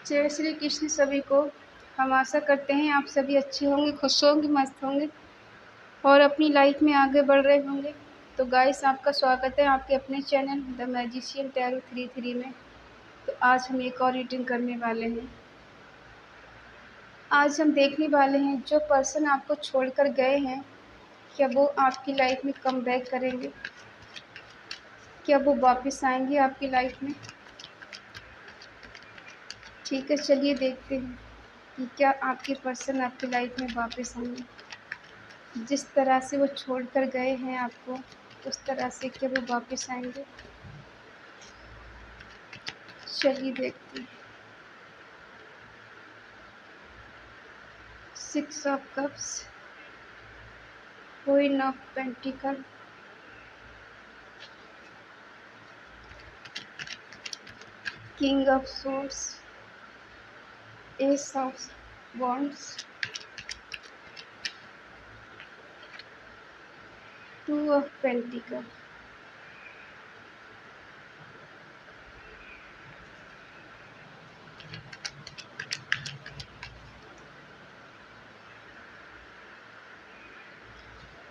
जय श्री कृष्ण सभी को। हम आशा करते हैं आप सभी अच्छे होंगे, खुश होंगे, मस्त होंगे और अपनी लाइफ में आगे बढ़ रहे होंगे। तो गाइस, आपका स्वागत है आपके अपने चैनल द मैजिशियन टैरो 33 में। तो आज हम एक और रीडिंग करने वाले हैं। आज हम देखने वाले हैं जो पर्सन आपको छोड़कर गए हैं, क्या वो आपकी लाइफ में कम बैक करेंगे, क्या वो वापस आएंगे आपकी लाइफ में। ठीक है, चलिए देखते हैं कि क्या आपके पर्सन आपकी लाइफ में वापस आएंगे। जिस तरह से वो छोड़कर गए हैं आपको, उस तरह से क्या वो वापस आएंगे। चलिए देखते हैं। 6 of cups, queen of pentacle, king of swords, ace of wands, 2 of pentacle,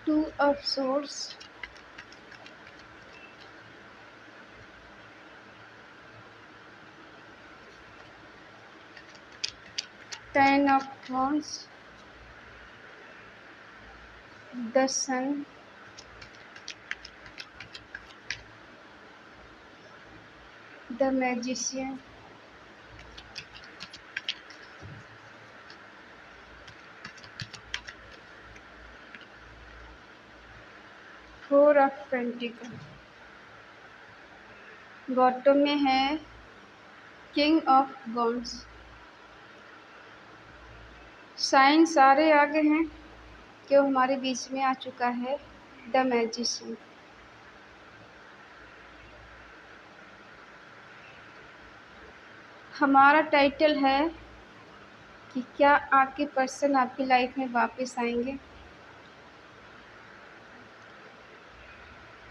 two of swords, ten of thorns, the sun, the magician, four of pentacle. Bottom में है किंग ऑफ वॉन्ड्स। साइन सारे आगे हैं कि वो हमारे बीच में आ चुका है द मैजिशियन। हमारा टाइटल है कि क्या आपके पर्सन आपकी लाइफ में वापस आएंगे।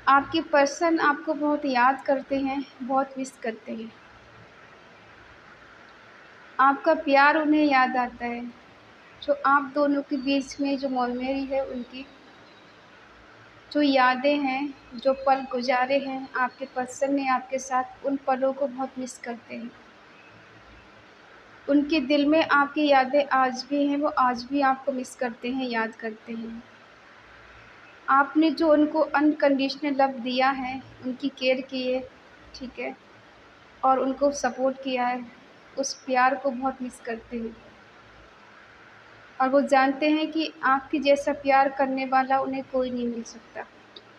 आपके पर्सन आपको बहुत याद करते हैं, बहुत मिस करते हैं। आपका प्यार उन्हें याद आता है। जो आप दोनों के बीच में जो मेमोरी है, उनकी जो यादें हैं, जो पल गुजारे हैं आपके पर्सन ने आपके साथ, उन पलों को बहुत मिस करते हैं। उनके दिल में आपकी यादें आज भी हैं, वो आज भी आपको मिस करते हैं, याद करते हैं। आपने जो उनको अनकंडीशनल लव दिया है, उनकी केयर की है, ठीक है, और उनको सपोर्ट किया है, उस प्यार को बहुत मिस करते हैं। और वो जानते हैं कि आपके जैसा प्यार करने वाला उन्हें कोई नहीं मिल सकता,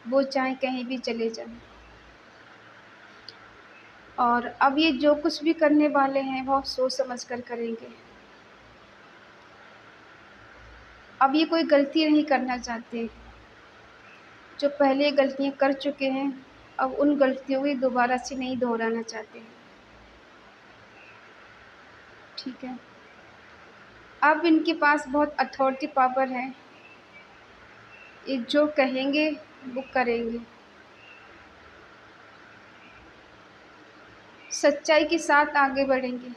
वो चाहे कहीं भी चले जाएं। और अब ये जो कुछ भी करने वाले हैं, बहुत सोच समझ कर करेंगे। अब ये कोई गलती नहीं करना चाहते। जो पहले गलतियाँ कर चुके हैं, अब उन गलतियों को दोबारा से नहीं दोहराना चाहते हैं, ठीक है। अब इनके पास बहुत अथॉरिटी पावर है। ये जो कहेंगे वो करेंगे। सच्चाई के साथ आगे बढ़ेंगे।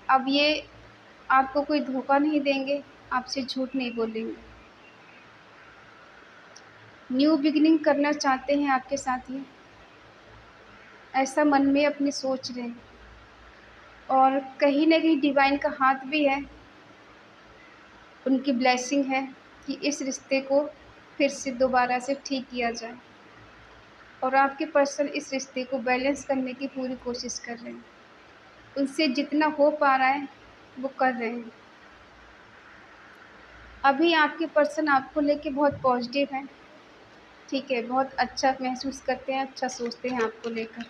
अब ये आपको कोई धोखा नहीं देंगे, आपसे झूठ नहीं बोलेंगे। न्यू बिगिनिंग करना चाहते हैं आपके साथ ही, ऐसा मन में अपने सोच रहे हैं। और कहीं ना कहीं डिवाइन का हाथ भी है, उनकी ब्लेसिंग है कि इस रिश्ते को फिर से दोबारा से ठीक किया जाए। और आपके पर्सन इस रिश्ते को बैलेंस करने की पूरी कोशिश कर रहे हैं। उनसे जितना हो पा रहा है वो कर रहे हैं। अभी आपके पर्सन आपको लेके बहुत पॉजिटिव हैं, ठीक है, बहुत अच्छा महसूस करते हैं, अच्छा सोचते हैं आपको लेकर।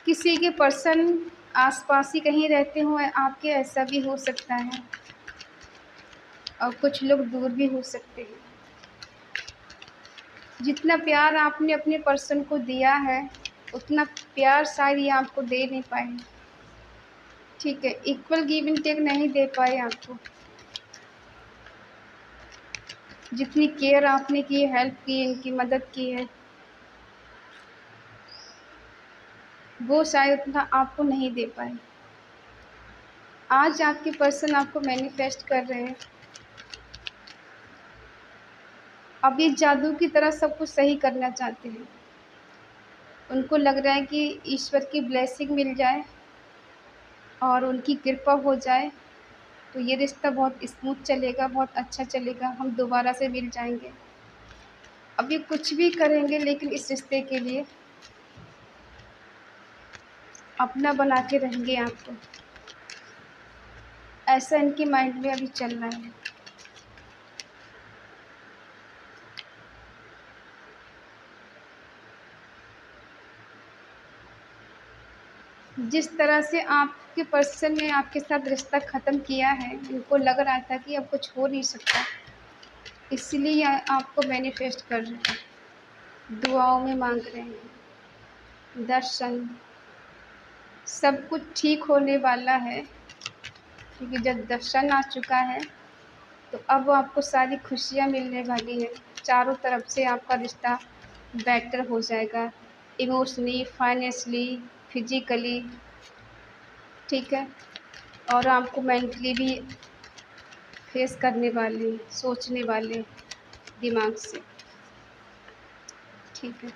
किसी के पर्सन आसपास ही कहीं रहते हों आपके, ऐसा भी हो सकता है। और कुछ लोग दूर भी हो सकते हैं। जितना प्यार आपने अपने पर्सन को दिया है, उतना प्यार शायद ये आपको दे नहीं पाए, ठीक है। इक्वल गिव एंड टेक नहीं दे पाए आपको। जितनी केयर आपने की, हेल्प की, इनकी मदद की है, वो शायद उतना आपको नहीं दे पाए। आज आपके पर्सन आपको मैनिफेस्ट कर रहे हैं। अब ये जादू की तरह सब कुछ सही करना चाहते हैं। उनको लग रहा है कि ईश्वर की ब्लेसिंग मिल जाए और उनकी कृपा हो जाए तो ये रिश्ता बहुत स्मूथ चलेगा, बहुत अच्छा चलेगा, हम दोबारा से मिल जाएंगे। अब ये कुछ भी करेंगे लेकिन इस रिश्ते के लिए अपना बना के रहेंगे आपको, ऐसा इनके माइंड में अभी चल रहा है। जिस तरह से आपके पर्सन ने आपके साथ रिश्ता ख़त्म किया है, इनको लग रहा था कि अब कुछ हो नहीं सकता, इसलिए ये आपको मैनिफेस्ट कर रहे हैं, दुआओं में मांग रहे हैं दर्शन। सब कुछ ठीक होने वाला है, क्योंकि जब दर्शन आ चुका है तो अब आपको सारी खुशियाँ मिलने वाली हैं। चारों तरफ से आपका रिश्ता बेटर हो जाएगा, इमोशनली, फाइनेंशियली, फिजिकली, ठीक है। और आपको मेंटली भी फेस करने वाले, सोचने वाले दिमाग से, ठीक है।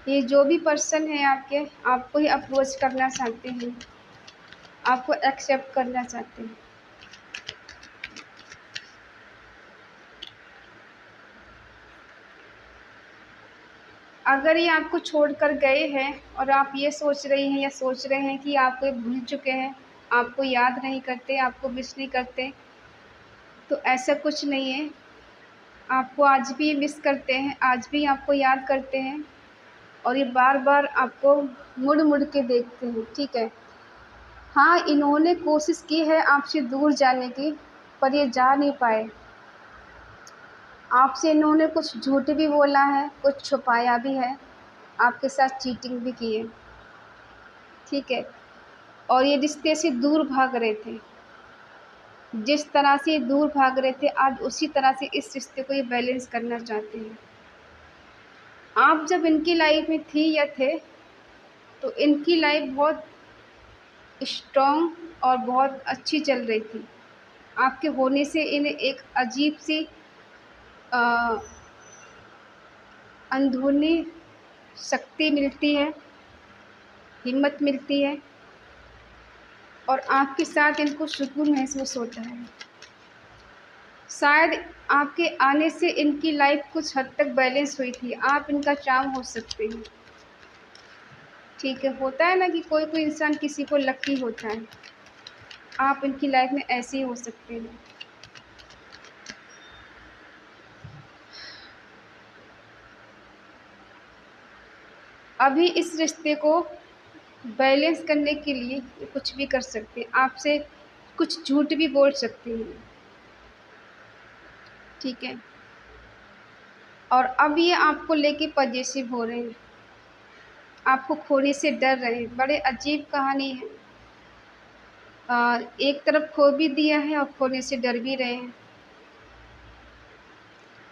ये जो भी पर्सन है आपके, आपको ही अप्रोच करना चाहते हैं, आपको एक्सेप्ट करना चाहते हैं। अगर ये आपको छोड़कर गए हैं और आप ये सोच रही हैं या सोच रहे हैं कि आपको ये भूल चुके हैं, आपको याद नहीं करते, आपको मिस नहीं करते, तो ऐसा कुछ नहीं है। आपको आज भी मिस करते हैं, आज भी आपको याद करते हैं और ये बार बार आपको मुड़ मुड़ के देखते हैं, ठीक है। हाँ, इन्होंने कोशिश की है आपसे दूर जाने की, पर ये जा नहीं पाए। आपसे इन्होंने कुछ झूठ भी बोला है, कुछ छुपाया भी है, आपके साथ चीटिंग भी की है, ठीक है। और ये रिश्ते से दूर भाग रहे थे। जिस तरह से ये दूर भाग रहे थे, आज उसी तरह से इस रिश्ते को ये बैलेंस करना चाहते हैं। आप जब इनकी लाइफ में थी या थे, तो इनकी लाइफ बहुत स्ट्रॉन्ग और बहुत अच्छी चल रही थी। आपके होने से इन्हें एक अजीब सी अंदरूनी शक्ति मिलती है, हिम्मत मिलती है और आपके साथ इनको सुकून महसूस होता है। शायद आपके आने से इनकी लाइफ कुछ हद तक बैलेंस हुई थी, आप इनका चार्म हो सकते हैं, ठीक है। होता है ना कि कोई कोई इंसान किसी को लकी होता है, आप इनकी लाइफ में ऐसे ही हो सकते हैं। अभी इस रिश्ते को बैलेंस करने के लिए ये कुछ भी कर सकते हैं, आपसे कुछ झूठ भी बोल सकते हैं, ठीक है। और अब ये आपको लेके पॉजिटिव हो रहे हैं, आपको खोने से डर रहे हैं। बड़े अजीब कहानी है। एक तरफ खो भी दिया है और खोने से डर भी रहे हैं,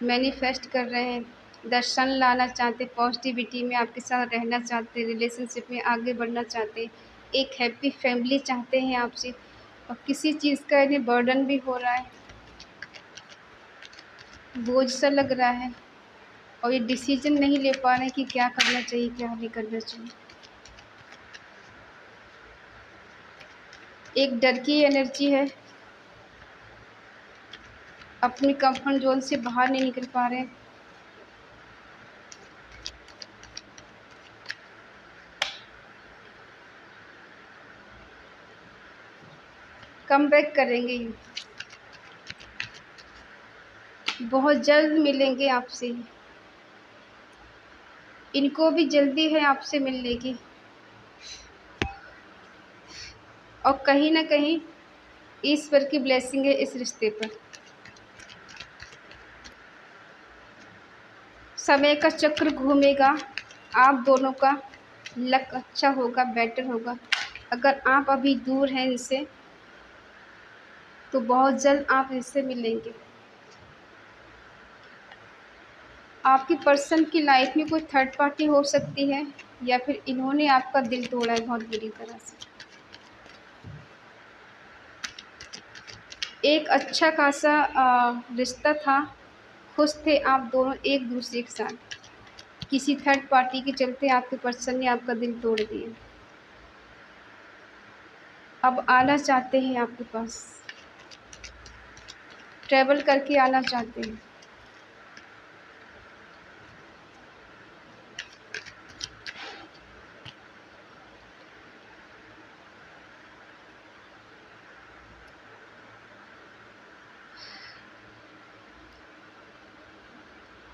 मैनिफेस्ट कर रहे हैं, दर्शन लाना चाहते, पॉजिटिविटी में आपके साथ रहना चाहते, रिलेशनशिप में आगे बढ़ना चाहते, एक हैप्पी फैमिली चाहते हैं आपसे। और किसी चीज़ का इन्हें बर्डन भी हो रहा है, बोझ सा लग रहा है और ये डिसीजन नहीं ले पा रहे हैं कि क्या करना चाहिए, क्या नहीं करना चाहिए। एक डर की एनर्जी है, अपनी कंफर्ट जोन से बाहर नहीं निकल पा रहे हैं। कम बैक करेंगे ये, बहुत जल्द मिलेंगे आपसे। इनको भी जल्दी है आपसे मिलने की और कहीं ना कहीं ईश्वर की ब्लेसिंग है इस रिश्ते पर। समय का चक्र घूमेगा, आप दोनों का लक अच्छा होगा, बेटर होगा। अगर आप अभी दूर हैं इनसे तो बहुत जल्द आप इससे मिलेंगे। आपकी पर्सन की लाइफ में कोई थर्ड पार्टी हो सकती है, या फिर इन्होंने आपका दिल तोड़ा है बहुत बुरी तरह से। एक अच्छा खासा रिश्ता था, खुश थे आप दोनों एक दूसरे के साथ। किसी थर्ड पार्टी के चलते आपके पर्सन ने आपका दिल तोड़ दिया। अब आना चाहते हैं आपके पास, ट्रैवल करके आना चाहते हैं।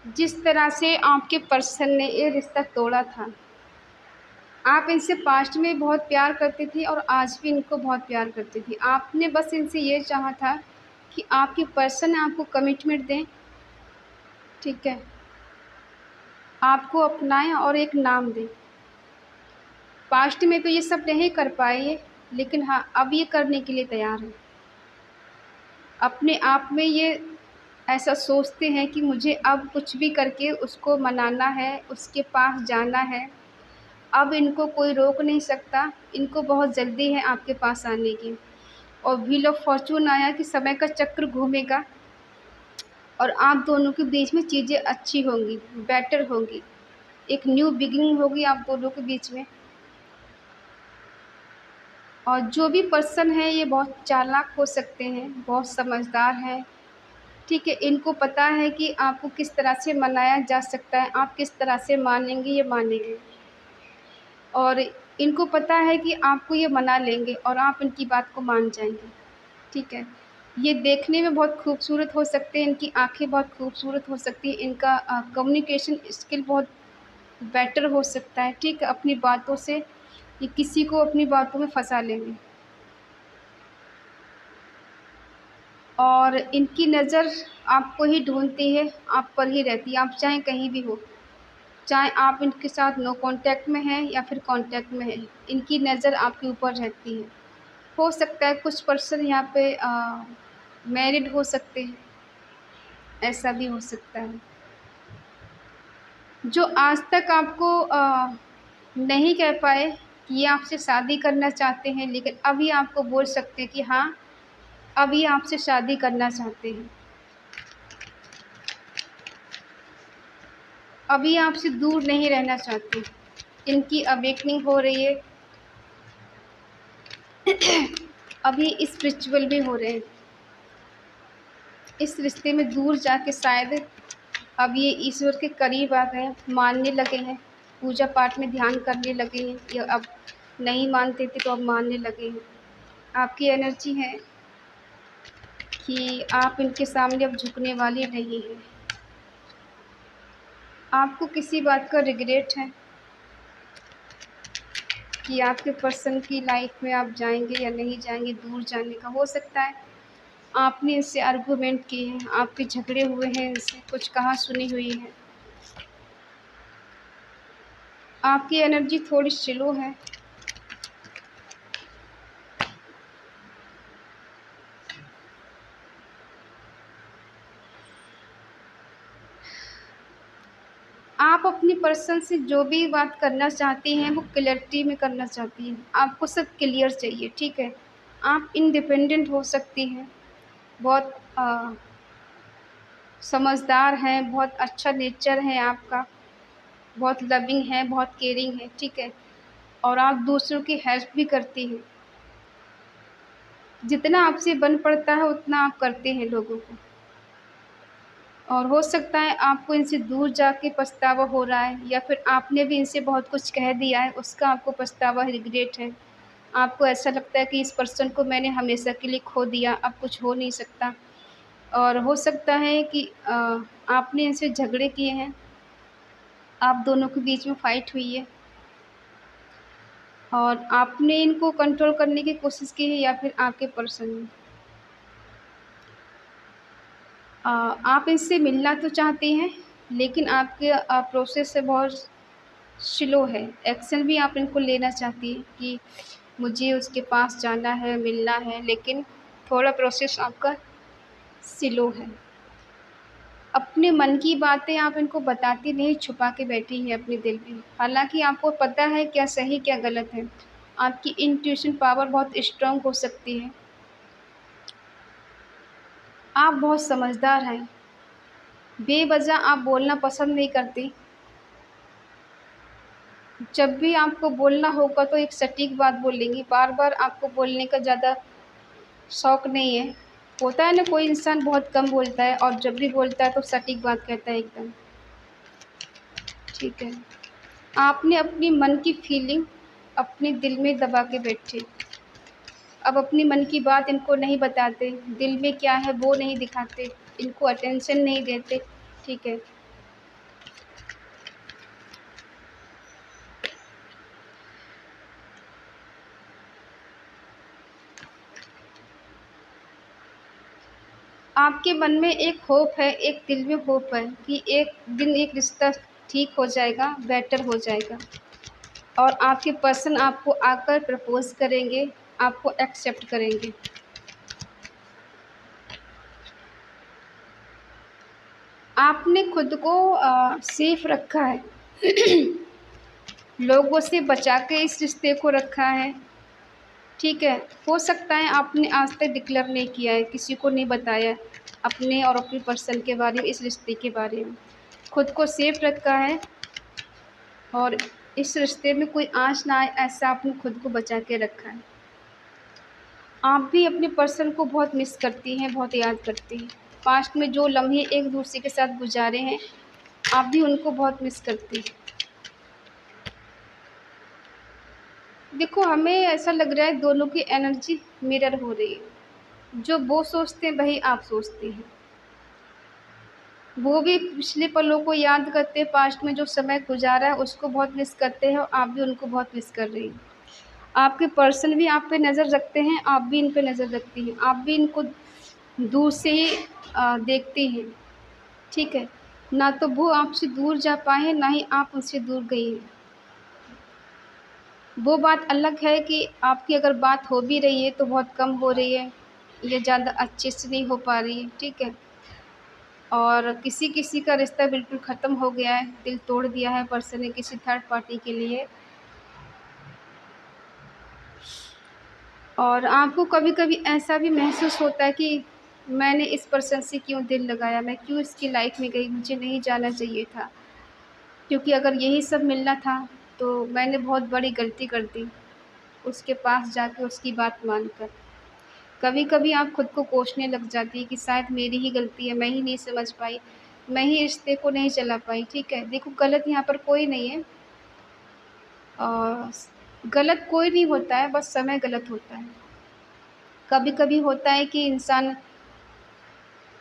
जिस तरह से आपके पर्सन ने ये रिश्ता तोड़ा था, आप इनसे पास्ट में बहुत प्यार करते थे और आज भी इनको बहुत प्यार करते थे। आपने बस इनसे ये चाहा था कि आपके पर्सन आपको कमिटमेंट दें, ठीक है, आपको अपनाएं और एक नाम दें। पास्ट में तो ये सब नहीं कर पाए ये, लेकिन हाँ अब ये करने के लिए तैयार हैं। अपने आप में ये ऐसा सोचते हैं कि मुझे अब कुछ भी करके उसको मनाना है, उसके पास जाना है। अब इनको कोई रोक नहीं सकता, इनको बहुत जल्दी है आपके पास आने की। और व्हील ऑफ फॉर्चून आया कि समय का चक्र घूमेगा और आप दोनों के बीच में चीज़ें अच्छी होंगी, बेटर होंगी। एक न्यू बिगिनिंग होगी आप दोनों के बीच में। और जो भी पर्सन है ये बहुत चालाक हो सकते हैं, बहुत समझदार हैं, ठीक है। इनको पता है कि आपको किस तरह से मनाया जा सकता है, आप किस तरह से मानेंगे ये मानेंगे। और इनको पता है कि आपको ये मना लेंगे और आप इनकी बात को मान जाएंगे, ठीक है। ये देखने में बहुत खूबसूरत हो सकते हैं, इनकी आंखें बहुत खूबसूरत हो सकती हैं, इनका कम्युनिकेशन स्किल बहुत बेटर हो सकता है, ठीक है। अपनी बातों से ये किसी को अपनी बातों में फंसा लेंगे। और इनकी नज़र आपको ही ढूंढती है, आप पर ही रहती है, आप चाहे कहीं भी हो, चाहे आप इनके साथ नो कांटेक्ट में हैं या फिर कांटेक्ट में हैं, इनकी नज़र आपके ऊपर रहती है। हो सकता है कुछ पर्सन यहाँ पे मैरिड हो सकते हैं, ऐसा भी हो सकता है। जो आज तक आपको नहीं कह पाए कि ये आपसे शादी करना चाहते हैं, लेकिन अभी आपको बोल सकते हैं कि हाँ अभी आपसे शादी करना चाहते हैं, अभी आपसे दूर नहीं रहना चाहते। इनकी अवेकनिंग हो रही है, अभी स्पिरिचुअल भी हो रहे हैं। इस रिश्ते में दूर जाके शायद अब ये ईश्वर के करीब आ गए हैं, मानने लगे हैं, पूजा पाठ में ध्यान करने लगे हैं, या अब नहीं मानते थे तो अब मानने लगे हैं। आपकी एनर्जी है कि आप इनके सामने अब झुकने वाले नहीं हैं। आपको किसी बात का रिग्रेट है कि आपके पर्सन की लाइफ में आप जाएंगे या नहीं जाएंगे, दूर जाने का हो सकता है। आपने इससे आर्गूमेंट किए हैं, आपके झगड़े हुए हैं, इनसे कुछ कहा सुनी हुई है। आपकी एनर्जी थोड़ी स्लो है, आप अपनी पर्सन से जो भी बात करना चाहती हैं वो क्लैरिटी में करना चाहती हैं, आपको सब क्लियर चाहिए, ठीक है। आप इंडिपेंडेंट हो सकती हैं, बहुत समझदार हैं, बहुत अच्छा नेचर है आपका, बहुत लविंग है, बहुत केयरिंग है, ठीक है। और आप दूसरों की हेल्प भी करती हैं, जितना आपसे बन पड़ता है उतना आप करते हैं लोगों को। और हो सकता है आपको इनसे दूर जाके पछतावा हो रहा है, या फिर आपने भी इनसे बहुत कुछ कह दिया है, उसका आपको पछतावा रिग्रेट है। आपको ऐसा लगता है कि इस पर्सन को मैंने हमेशा के लिए खो दिया, अब कुछ हो नहीं सकता। और हो सकता है कि आपने इनसे झगड़े किए हैं, आप दोनों के बीच में फ़ाइट हुई है और आपने इनको कंट्रोल करने की कोशिश की है, या फिर आपके पर्सन ने। आप इनसे मिलना तो चाहते हैं, लेकिन आपके प्रोसेस से बहुत स्लो है। एक्शन भी आप इनको लेना चाहती हैं कि मुझे उसके पास जाना है, मिलना है, लेकिन थोड़ा प्रोसेस आपका स्लो है। अपने मन की बातें आप इनको बताती नहीं, छुपा के बैठी हैं अपने दिल में। हालाँकि आपको पता है क्या सही क्या गलत है। आपकी इंट्यूशन पावर बहुत स्ट्रॉन्ग हो सकती है। आप बहुत समझदार हैं। बेवजह आप बोलना पसंद नहीं करती। जब भी आपको बोलना होगा तो एक सटीक बात बोलेंगी, बार-बार आपको बोलने का ज़्यादा शौक नहीं है। होता है ना, कोई इंसान बहुत कम बोलता है और जब भी बोलता है तो सटीक बात कहता है एकदम। ठीक है। आपने अपनी मन की फीलिंग अपने दिल में दबा के बैठे। अब अपनी मन की बात इनको नहीं बताते, दिल में क्या है वो नहीं दिखाते, इनको अटेंशन नहीं देते। ठीक है। आपके मन में एक होप है, एक दिल में होप है कि एक दिन एक रिश्ता ठीक हो जाएगा, बेटर हो जाएगा और आपके पर्सन आपको आकर प्रपोज़ करेंगे, आपको एक्सेप्ट करेंगे। आपने खुद को सेफ रखा है। लोगों से बचा के इस रिश्ते को रखा है। ठीक है। हो सकता है आपने आज तक डिक्लेयर नहीं किया है, किसी को नहीं बताया अपने और अपने पर्सन के बारे में, इस रिश्ते के बारे में। खुद को सेफ रखा है और इस रिश्ते में कोई आँच ना आए ऐसा आपने खुद को बचा के रखा है। आप भी अपने पर्सन को बहुत मिस करती हैं, बहुत याद करती हैं। पास्ट में जो लम्हे एक दूसरे के साथ गुजारे हैं, आप भी उनको बहुत मिस करती हैं। देखो, हमें ऐसा लग रहा है दोनों की एनर्जी मिरर हो रही है। जो वो सोचते हैं वही आप सोचती हैं। वो भी पिछले पलों को याद करते हैं, पास्ट में जो समय गुजारा है उसको बहुत मिस करते हैं और आप भी उनको बहुत मिस कर रही हैं। आपके पर्सन भी आप पे नज़र रखते हैं, आप भी इन पे नज़र रखती हैं। आप भी इनको दूर से ही देखती हैं। ठीक है। ना तो वो आपसे दूर जा पाए हैं, ना ही आप उनसे दूर गई हैं। वो बात अलग है कि आपकी अगर बात हो भी रही है तो बहुत कम हो रही है या ज़्यादा अच्छे से नहीं हो पा रही है। ठीक है। और किसी-किसी का रिश्ता बिल्कुल ख़त्म हो गया है, दिल तोड़ दिया है पर्सन ने किसी थर्ड पार्टी के लिए। और आपको कभी-कभी ऐसा भी महसूस होता है कि मैंने इस पर्सन से क्यों दिल लगाया, मैं क्यों इसकी लाइफ़ में गई, मुझे नहीं जाना चाहिए था। क्योंकि अगर यही सब मिलना था तो मैंने बहुत बड़ी गलती कर दी, उसके पास जाके उसकी बात मानकर। कभी-कभी आप खुद को कोसने लग जाती हैं कि शायद मेरी ही गलती है, मैं ही नहीं समझ पाई, मैं ही रिश्ते को नहीं चला पाई। ठीक है। देखो, गलत यहाँ पर कोई नहीं है। अ, गलत कोई नहीं होता है, बस समय गलत होता है। कभी-कभी होता है कि इंसान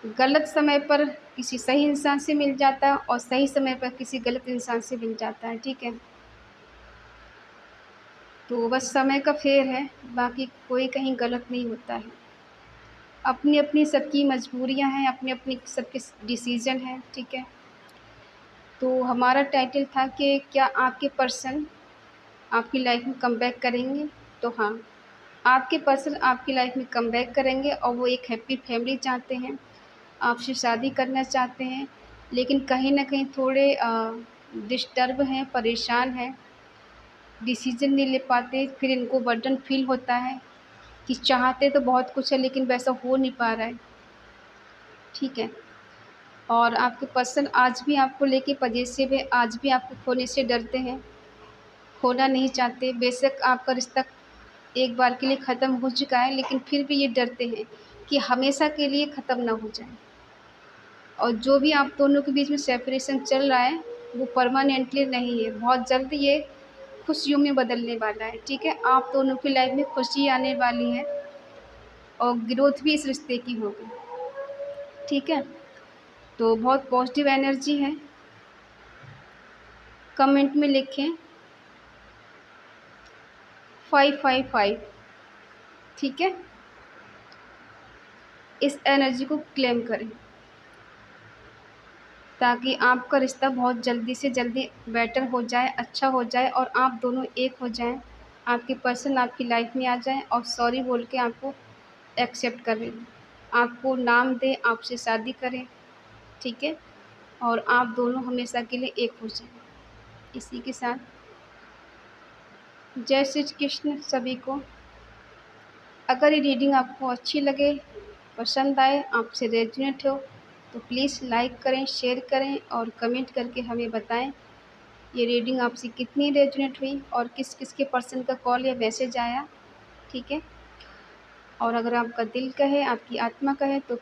गलत समय पर किसी सही इंसान से मिल जाता है और सही समय पर किसी गलत इंसान से मिल जाता है। ठीक है। तो बस समय का फेर है, बाकी कोई कहीं गलत नहीं होता है। अपनी-अपनी सबकी मजबूरियाँ हैं, अपनी-अपनी सबके डिसीज़न हैं। ठीक है। तो हमारा टाइटल था कि क्या आपके पर्सन आपकी लाइफ़ में कमबैक करेंगे? तो हाँ, आपके पर्सन आपकी लाइफ़ में कमबैक करेंगे और वो एक हैप्पी फैमिली चाहते हैं, आपसे शादी करना चाहते हैं, लेकिन कहीं न कहीं थोड़े डिस्टर्ब हैं, परेशान हैं, डिसीज़न नहीं ले पाते, फिर इनको बर्डन फ़ील होता है कि चाहते तो बहुत कुछ है लेकिन वैसा हो नहीं पा रहा है। ठीक है। और आपके पर्सन आज भी आपको लेके पजेसिव है, आज भी आपको खोने से डरते हैं, खोना नहीं चाहते। बेशक आपका रिश्ता एक बार के लिए ख़त्म हो चुका है, लेकिन फिर भी ये डरते हैं कि हमेशा के लिए ख़त्म ना हो जाए। और जो भी आप दोनों के बीच में सेपरेशन चल रहा है, वो परमानेंटली नहीं है, बहुत जल्द ये खुशियों में बदलने वाला है। ठीक है। आप दोनों की लाइफ़ में खुशी आने वाली है और ग्रोथ भी इस रिश्ते की होगी। ठीक है। तो बहुत पॉज़िटिव एनर्जी है। कमेंट में लिखें 555। ठीक है। इस एनर्जी को क्लेम करें ताकि आपका रिश्ता बहुत जल्दी से जल्दी बेटर हो जाए, अच्छा हो जाए और आप दोनों एक हो जाएँ। आपके पर्सन आपकी लाइफ़ में आ जाएँ और सॉरी बोल के आपको एक्सेप्ट करें, आपको नाम दें, आपसे शादी करें, ठीक है? और आप दोनों हमेशा के लिए एक हो जाएँ। इसी के साथ जय श्री कृष्ण सभी को। अगर ये रीडिंग आपको अच्छी लगे, पसंद आए, आपसे रेज़ोनेट हो, तो प्लीज़ लाइक करें, शेयर करें और कमेंट करके हमें बताएँ ये रीडिंग आपसे कितनी रेज़ोनेट हुई और किस-किस के पर्सन का कॉल या मैसेज आया, ठीक है? और अगर आपका दिल कहे, आपकी आत्मा कहे तो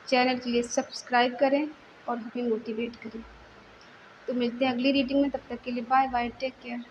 चैनल के लिए सब्सक्राइब करें और हमें मोटिवेट करें। तो मिलते हैं अगली रीडिंग में, तब तक के लिए बाय बाय, टेक केयर।